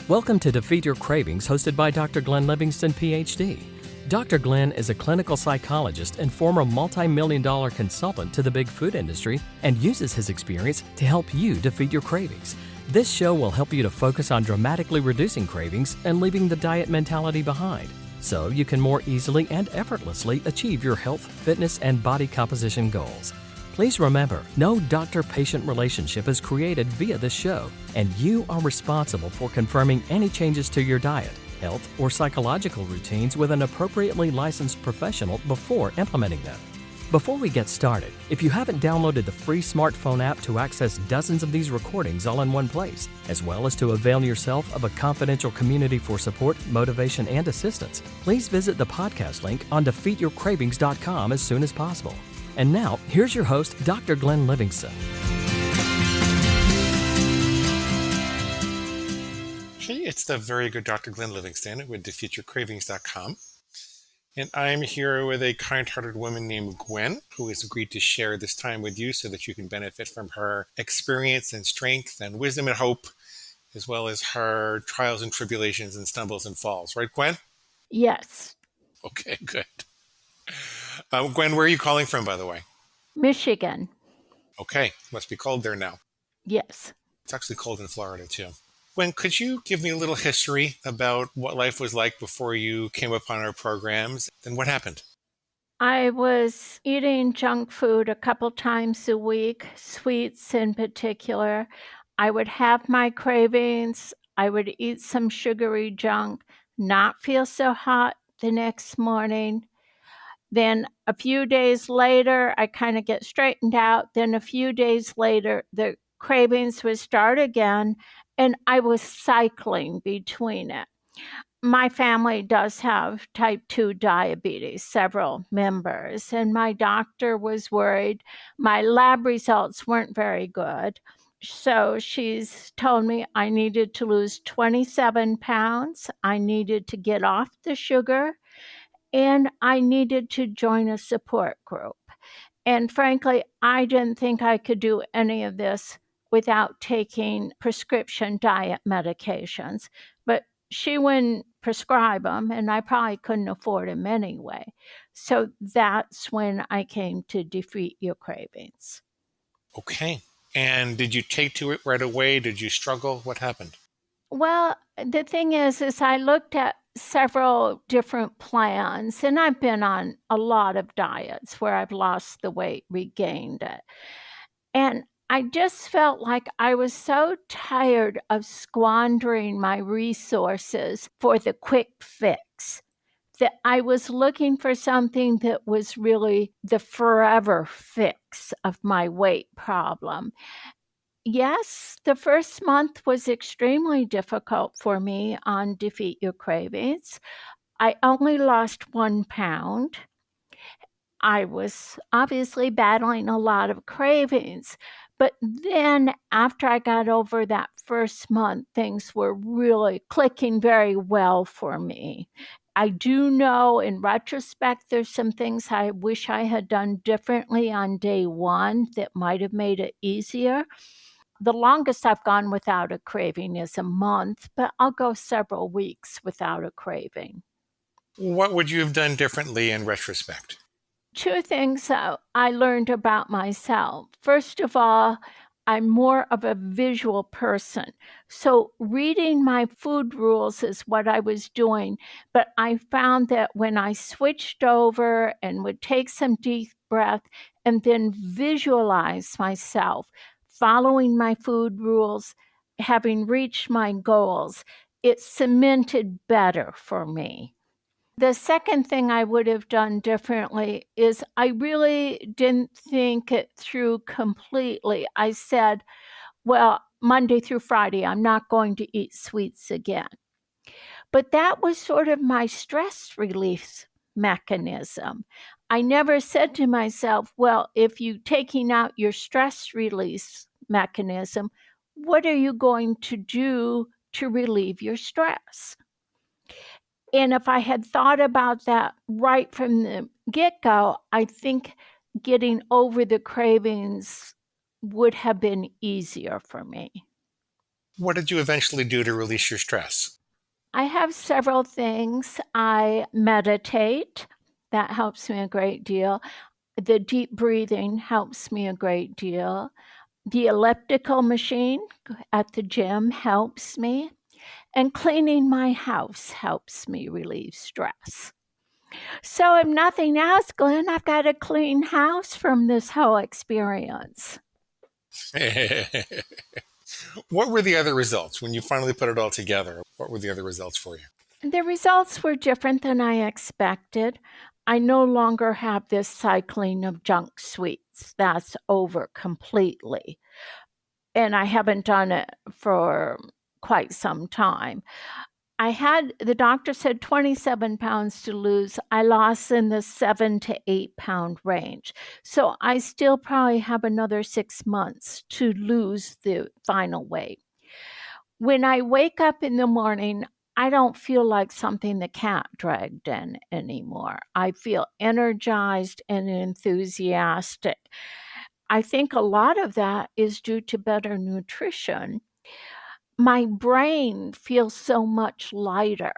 Welcome to Defeat Your Cravings, hosted by Dr. Glenn Livingston, PhD. Dr. Glenn is a clinical psychologist and former multi-million-dollar consultant to the big food industry and uses his experience to help you defeat your cravings. This show will help you to focus on dramatically reducing cravings and leaving the diet mentality behind, so you can more easily and effortlessly achieve your health, fitness, and body composition goals. Please remember, no doctor-patient relationship is created via this show, and you are responsible for confirming any changes to your diet, health, or psychological routines with an appropriately licensed professional before implementing them. Before we get started, if you haven't downloaded the free smartphone app to access dozens of these recordings all in one place, as well as to avail yourself of a confidential community for support, motivation, and assistance, please visit the podcast link on defeatyourcravings.com as soon as possible. And now, here's your host, Dr. Glenn Livingston. Hey, it's the very good Dr. Glenn Livingston with defeatyourcravings.com. And I'm here with a kind-hearted woman named Gwen, who has agreed to share this time with you so that you can benefit from her experience and strength and wisdom and hope, as well as her trials and tribulations and stumbles and falls. Right, Gwen? Yes. Okay, good. Gwen, where are you calling from, by the way? Michigan. Okay, must be cold there now. Yes. It's actually cold in Florida, too. Gwen, could you give me a little history about what life was like before you came upon our programs? Then what happened? I was eating junk food a couple times a week, sweets in particular. I would have my cravings. I would eat some sugary junk, not feel so hot the next morning. Then a few days later, I kind of get straightened out. Then a few days later, the cravings would start again, and I was cycling between it. My family does have type 2 diabetes, several members, and my doctor was worried. My lab results weren't very good. So she's told me I needed to lose 27 pounds. I needed to get off the sugar, and I needed to join a support group. And frankly, I didn't think I could do any of this without taking prescription diet medications. But she wouldn't prescribe them, and I probably couldn't afford them anyway. So that's when I came to Defeat Your Cravings. Okay. And did you take to it right away? Did you struggle? What happened? Well, the thing is I looked at several different plans, and I've been on a lot of diets where I've lost the weight, regained it. And I just felt like I was so tired of squandering my resources for the quick fix that I was looking for something that was really the forever fix of my weight problem. Yes, the first month was extremely difficult for me on Defeat Your Cravings. I only lost 1 pound. I was obviously battling a lot of cravings. But then after I got over that first month, things were really clicking very well for me. I do know in retrospect, there's some things I wish I had done differently on day one that might have made it easier. The longest I've gone without a craving is a month, but I'll go several weeks without a craving. What would you have done differently in retrospect? 2 things I learned about myself. First of all, I'm more of a visual person. So reading my food rules is what I was doing. But I found that when I switched over and would take some deep breath and then visualize myself following my food rules, having reached my goals, it cemented better for me. The second thing I would have done differently is I really didn't think it through completely. I said, well, Monday through Friday, I'm not going to eat sweets again. But that was sort of my stress relief mechanism. I never said to myself, well, if you're taking out your stress release mechanism, what are you going to do to relieve your stress? And if I had thought about that right from the get-go, I think getting over the cravings would have been easier for me. What did you eventually do to release your stress? I have several things. I meditate. That helps me a great deal. The deep breathing helps me a great deal. The elliptical machine at the gym helps me. And cleaning my house helps me relieve stress. So, if nothing else, Glenn, I've got a clean house from this whole experience. What were the other results when you finally put it all together? What were the other results for you? The results were different than I expected. I no longer have this cycling of junk sweets. That's over completely. And I haven't done it for quite some time. The doctor said 27 pounds to lose. I lost in the 7 to 8 pound range. So I still probably have another 6 months to lose the final weight. When I wake up in the morning, I don't feel like something the cat dragged in anymore. I feel energized and enthusiastic. I think a lot of that is due to better nutrition. My brain feels so much lighter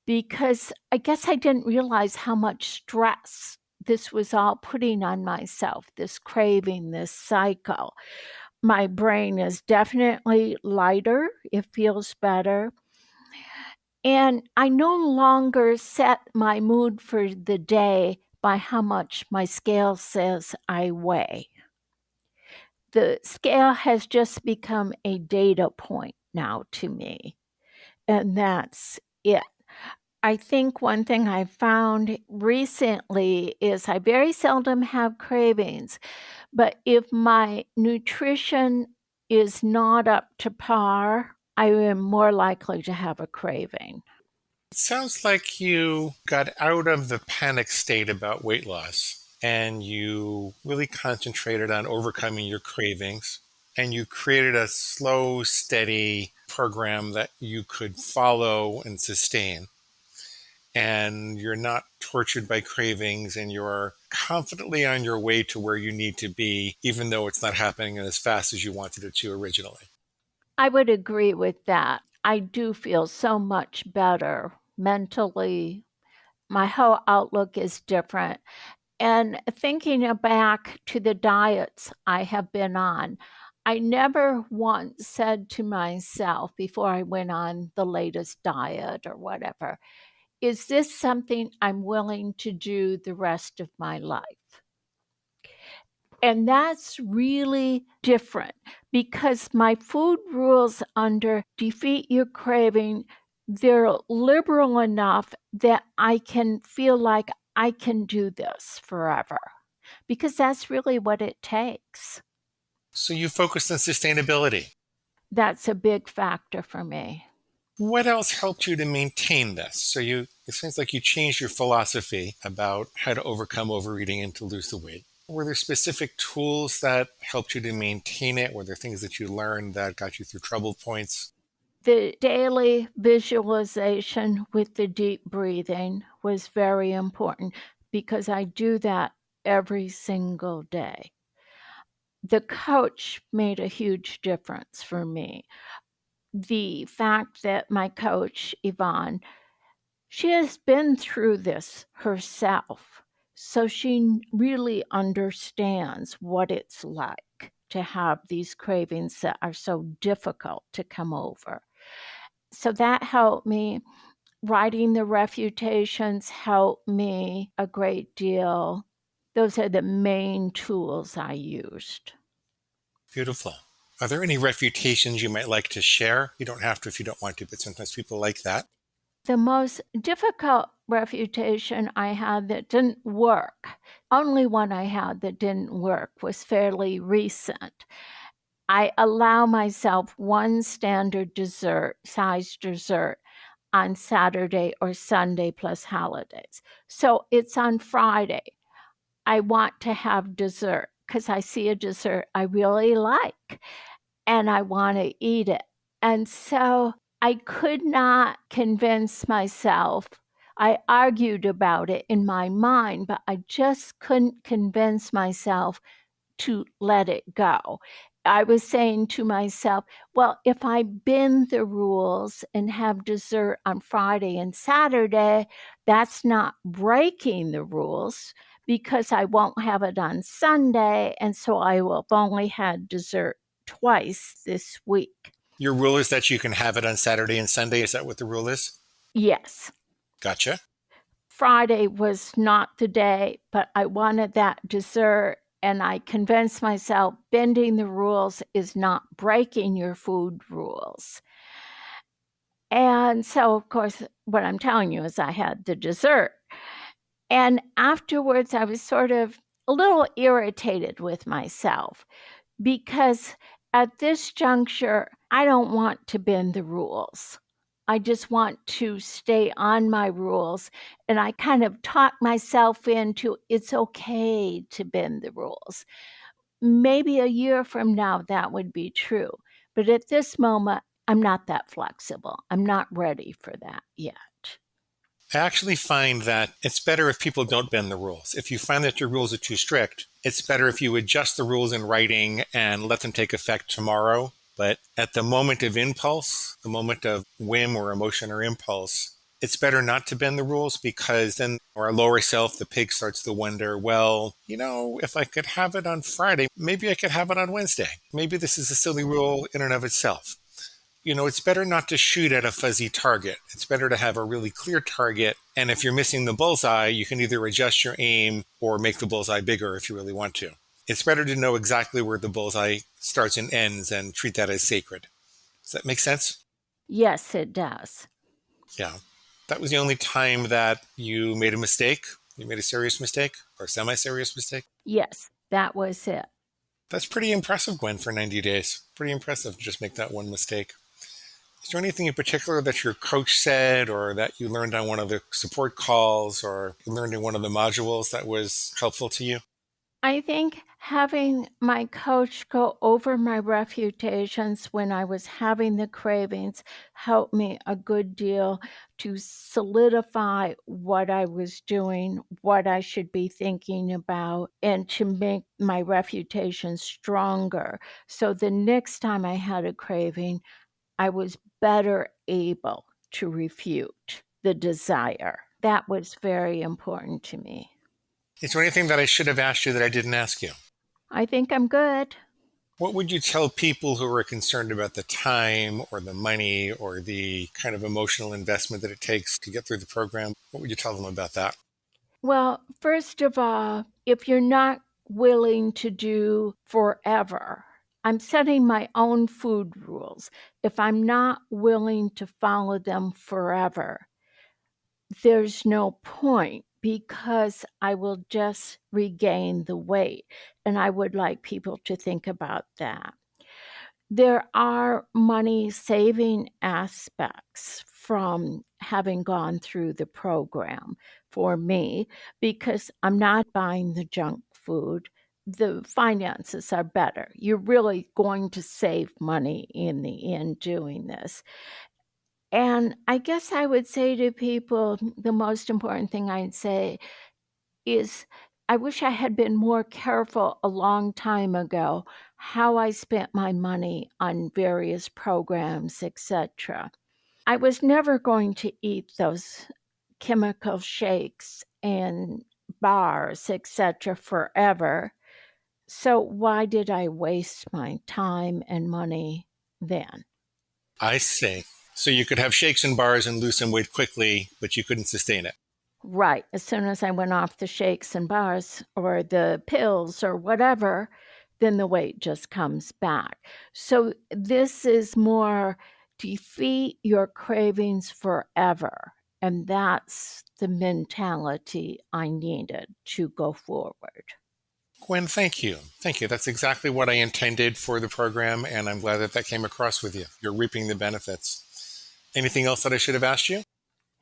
because I guess I didn't realize how much stress this was all putting on myself, this craving, this cycle. My brain is definitely lighter, it feels better. And I no longer set my mood for the day by how much my scale says I weigh. The scale has just become a data point now to me, and that's it. I think one thing I found recently is I very seldom have cravings, but if my nutrition is not up to par, I am more likely to have a craving. It sounds like you got out of the panic state about weight loss and you really concentrated on overcoming your cravings and you created a slow, steady program that you could follow and sustain. And you're not tortured by cravings and you're confidently on your way to where you need to be, even though it's not happening as fast as you wanted it to originally. I would agree with that. I do feel so much better mentally. My whole outlook is different. And thinking back to the diets I have been on, I never once said to myself before I went on the latest diet or whatever, is this something I'm willing to do the rest of my life? And that's really different because my food rules under defeat your craving, they're liberal enough that I can feel like I can do this forever because that's really what it takes. So you focused on sustainability. That's a big factor for me. What else helped you to maintain this? It seems like you changed your philosophy about how to overcome overeating and to lose the weight. Were there specific tools that helped you to maintain it? Were there things that you learned that got you through trouble points? The daily visualization with the deep breathing was very important because I do that every single day. The coach made a huge difference for me. The fact that my coach, Yvonne, she has been through this herself. So she really understands what it's like to have these cravings that are so difficult to come over. So that helped me. Writing the refutations helped me a great deal. Those are the main tools I used. Beautiful. Are there any refutations you might like to share? You don't have to if you don't want to, but sometimes people like that. The most difficult refutation I had that didn't work, only one I had that didn't work, was fairly recent. I allow myself one standard size dessert on Saturday or Sunday plus holidays. So it's on Friday. I want to have dessert because I see a dessert I really like and I want to eat it. And so I could not convince myself. I argued about it in my mind, but I just couldn't convince myself to let it go. I was saying to myself, well, if I bend the rules and have dessert on Friday and Saturday, that's not breaking the rules because I won't have it on Sunday. And so I will have only had dessert twice this week. Your rule is that you can have it on Saturday and Sunday. Is that what the rule is? Yes. Gotcha. Friday was not the day, but I wanted that dessert. And I convinced myself bending the rules is not breaking your food rules. And so, of course, what I'm telling you is I had the dessert. And afterwards, I was sort of a little irritated with myself because at this juncture, I don't want to bend the rules. I just want to stay on my rules. And I kind of talked myself into it's okay to bend the rules. Maybe a year from now, that would be true. But at this moment, I'm not that flexible. I'm not ready for that yet. I actually find that it's better if people don't bend the rules. If you find that your rules are too strict, it's better if you adjust the rules in writing and let them take effect tomorrow. But at the moment of impulse, the moment of whim or emotion or impulse, it's better not to bend the rules because then our lower self, the pig, starts to wonder, well, if I could have it on Friday, maybe I could have it on Wednesday. Maybe this is a silly rule in and of itself. It's better not to shoot at a fuzzy target. It's better to have a really clear target. And if you're missing the bullseye, you can either adjust your aim or make the bullseye bigger if you really want to. It's better to know exactly where the bullseye starts and ends and treat that as sacred. Does that make sense? Yes, it does. Yeah. That was the only time that you made a mistake? You made a serious mistake or semi-serious mistake? Yes, that was it. That's pretty impressive, Gwen, for 90 days. Pretty impressive to just make that one mistake. Is there anything in particular that your coach said or that you learned on one of the support calls or you learned in one of the modules that was helpful to you? I think having my coach go over my refutations when I was having the cravings helped me a good deal to solidify what I was doing, what I should be thinking about, and to make my refutations stronger. So the next time I had a craving, I was better able to refute the desire. That was very important to me. Is there anything that I should have asked you that I didn't ask you? I think I'm good. What would you tell people who are concerned about the time or the money or the kind of emotional investment that it takes to get through the program? What would you tell them about that? Well, first of all, if you're not willing to do forever, I'm setting my own food rules. If I'm not willing to follow them forever, there's no point because I will just regain the weight. And I would like people to think about that. There are money saving aspects from having gone through the program for me because I'm not buying the junk food. The finances are better. You're really going to save money in the end doing this. And I guess I would say to people, the most important thing I'd say is I wish I had been more careful a long time ago how I spent my money on various programs, etc. I was never going to eat those chemical shakes and bars, etc. forever. So why did I waste my time and money then? I see. So you could have shakes and bars and lose some weight quickly, but you couldn't sustain it. Right. As soon as I went off the shakes and bars or the pills or whatever, then the weight just comes back. So this is more defeat your cravings forever. And that's the mentality I needed to go forward. Gwen, thank you. Thank you. That's exactly what I intended for the program, and I'm glad that came across with you. You're reaping the benefits. Anything else that I should have asked you?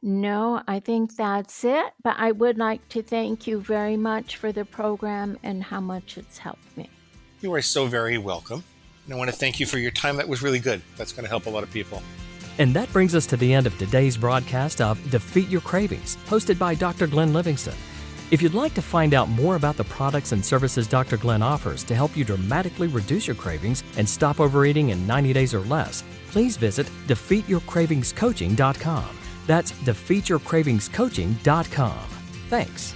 No, I think that's it. But I would like to thank you very much for the program and how much it's helped me. You are so very welcome. And I want to thank you for your time. That was really good. That's going to help a lot of people. And that brings us to the end of today's broadcast of Defeat Your Cravings, hosted by Dr. Glenn Livingston. If you'd like to find out more about the products and services Dr. Glenn offers to help you dramatically reduce your cravings and stop overeating in 90 days or less, please visit defeatyourcravingscoaching.com. That's defeatyourcravingscoaching.com. Thanks.